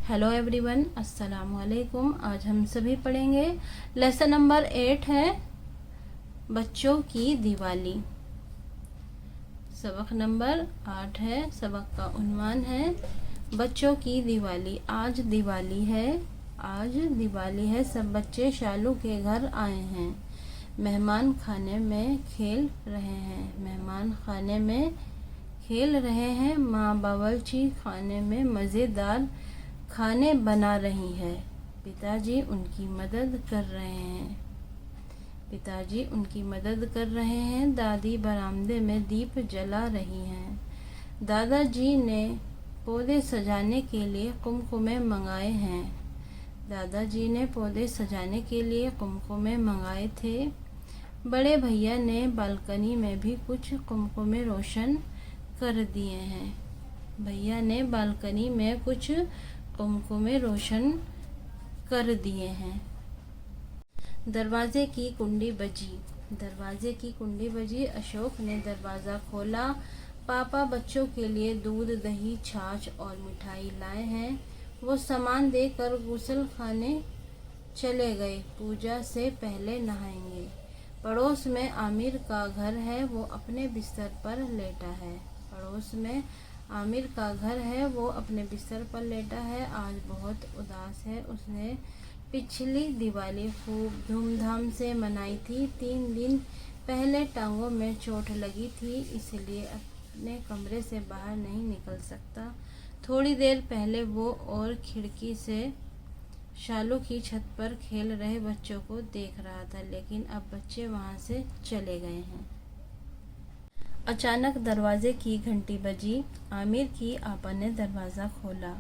Hello everyone, अस्सलाम वालेकुम। आज हम सभी पढ़ेंगे लेसन नंबर 8 है बच्चों की दिवाली। सबक नंबर 8 है। सबक का उन्वान है बच्चों की दिवाली। आज दिवाली है, आज दिवाली है। सब बच्चे शालू के घर आए हैं। मेहमान खाने में खेल रहे हैं, मेहमान खाने में खेल रहे हैं। माँ बावर्ची खाने में मज़ेदार खाने बना रही है। पिताजी उनकी मदद कर रहे हैं, पिताजी उनकी मदद कर रहे हैं। दादी बरामदे में दीप जला रही हैं। दादाजी ने पौधे सजाने के लिए कुमकुमे मंगाए हैं, दादाजी ने पौधे सजाने के लिए कुमकुमे मंगाए थे। बड़े भैया ने बालकनी में भी कुछ कुमकुमे रोशन कर दिए हैं, भैया ने बालकनी में कुछ कुमकुमे रोशन कर दिए हैं। दरवाजे की कुंडी बजी, दरवाजे की कुंडी बजी। अशोक ने दरवाज़ा खोला। पापा बच्चों के लिए दूध, दही, छाछ और मिठाई लाए हैं। वो सामान देकर गुसल खाने चले गए। पूजा से पहले नहाएंगे। पड़ोस में आमिर का घर है, वो अपने बिस्तर पर लेटा है। पड़ोस में आमिर का घर है, वो अपने बिस्तर पर लेटा है। आज बहुत उदास है। उसने पिछली दिवाली खूब धूमधाम से मनाई थी। 3 दिन पहले टांगों में चोट लगी थी, इसलिए अपने कमरे से बाहर नहीं निकल सकता। थोड़ी देर पहले वो और खिड़की से शालू की छत पर खेल रहे बच्चों को देख रहा था, लेकिन अब बच्चे वहां से चले गए हैं। अचानक दरवाजे की घंटी बजी। आमिर की आपा ने दरवाज़ा खोला।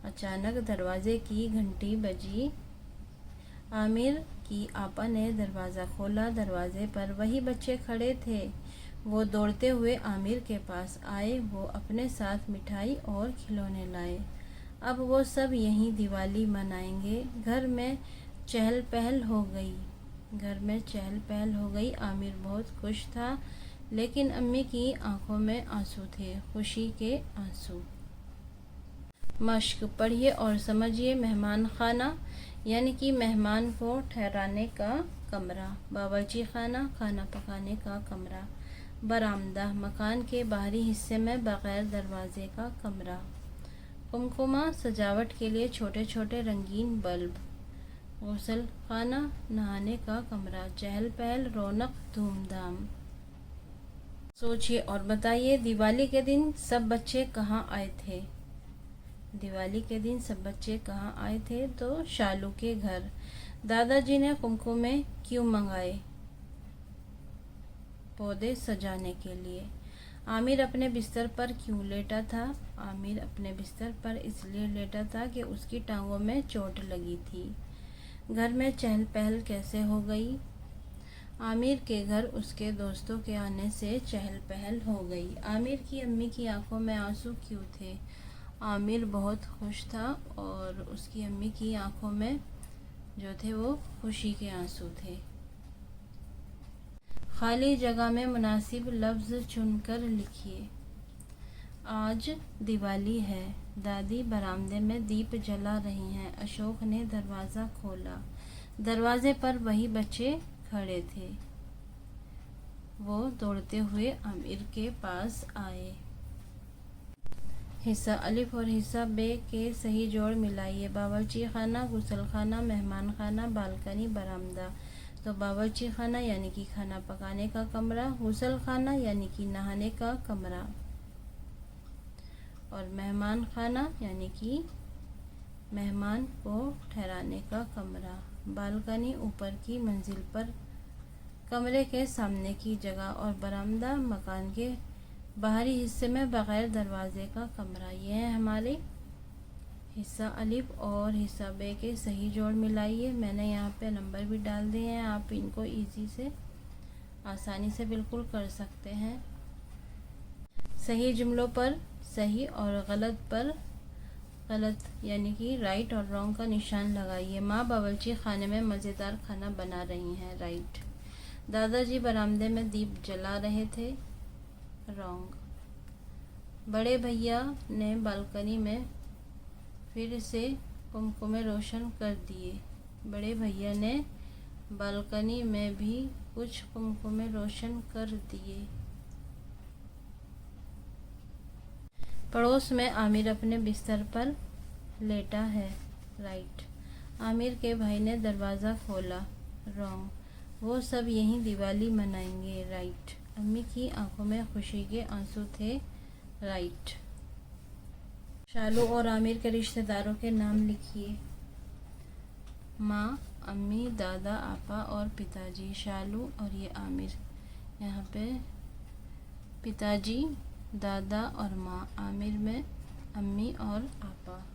अचानक दरवाजे की घंटी बजी। आमिर की आपा ने दरवाज़ा खोला। दरवाजे पर वही बच्चे खड़े थे। वो दौड़ते हुए आमिर के पास आए। वो अपने साथ मिठाई और खिलौने लाए। अब वो सब यहीं दिवाली मनाएंगे। घर में चहल पहल हो गई, घर में चहल पहल हो गई। आमिर बहुत खुश था, लेकिन अम्मी की आंखों में आंसू थे, खुशी के आंसू। मश्क पढ़िए और समझिए। मेहमान खाना यानी कि मेहमान को ठहराने का कमरा। बावर्ची खाना, खाना पकाने का कमरा। बरामदा, मकान के बाहरी हिस्से में बगैर दरवाजे का कमरा। कुमकुमा, सजावट के लिए छोटे छोटे रंगीन बल्ब। गुसल खाना, नहाने का कमरा। चहल पहल, रौनक, धूमधाम। सोचिए और बताइए, दिवाली के दिन सब बच्चे कहाँ आए थे? दिवाली के दिन सब बच्चे कहाँ आए थे? तो शालू के घर। दादाजी ने कुमकुमे क्यों मंगाए? पौधे सजाने के लिए। आमिर अपने बिस्तर पर क्यों लेटा था? आमिर अपने बिस्तर पर इसलिए लेटा था कि उसकी टांगों में चोट लगी थी। घर में चहल पहल कैसे हो गई? आमिर के घर उसके दोस्तों के आने से चहल पहल हो गई। आमिर की अम्मी की आंखों में आंसू क्यों थे? आमिर बहुत खुश था और उसकी अम्मी की आंखों में जो थे वो खुशी के आंसू थे। खाली जगह में मुनासिब लफ्ज़ चुनकर लिखिए। आज दिवाली है। दादी बरामदे में दीप जला रही हैं। अशोक ने दरवाज़ा खोला। दरवाजे पर वही बच्चे खड़े थे। वो दौड़ते हुए आमिर के पास आए। हिस्सा अलिफ और हिस्सा बे के सही जोड़ मिलाइए। बावर्ची खाना, गुसल खाना, मेहमान खाना, बालकनी, बरामदा। तो बावर्ची खाना यानी कि खाना पकाने का कमरा, गुसल खाना यानी कि नहाने का कमरा, और मेहमान खाना यानी कि मेहमान को ठहराने का कमरा। बालकनी ऊपर की मंजिल पर कमरे के सामने की जगह, और बरामदा मकान के बाहरी हिस्से में बगैर दरवाजे का कमरा। ये है हमारे हिस्सा अलिफ और हिस्सा बे के सही जोड़ मिलाइए। मैंने यहाँ पे नंबर भी डाल दिए हैं, आप इनको इजी से आसानी से बिल्कुल कर सकते हैं। सही जुमलों पर सही और गलत पर गलत यानी कि राइट और रॉन्ग का निशान लगाइए। माँ बावर्ची खाने में मज़ेदार खाना बना रही हैं, राइट। दादाजी बरामदे में दीप जला रहे थे, रॉन्ग। बड़े भैया ने बालकनी में फिर से कुमकुमे रोशन कर दिए। बड़े भैया ने बालकनी में भी कुछ कुमकुमे रोशन कर दिए। पड़ोस में आमिर अपने बिस्तर पर लेटा है। राइट। आमिर के भाई ने दरवाज़ा खोला। रॉन्ग। वो सब यहीं दिवाली मनाएंगे। राइट। अम्मी की आंखों में खुशी के आंसू थे। राइट। शालू और आमिर के रिश्तेदारों के नाम लिखिए। माँ, अम्मी, दादा, आपा और पिताजी। शालू और ये आमिर। यहाँ पे पिताजी, दादा और माँ। आमिर में अम्मी और आपा।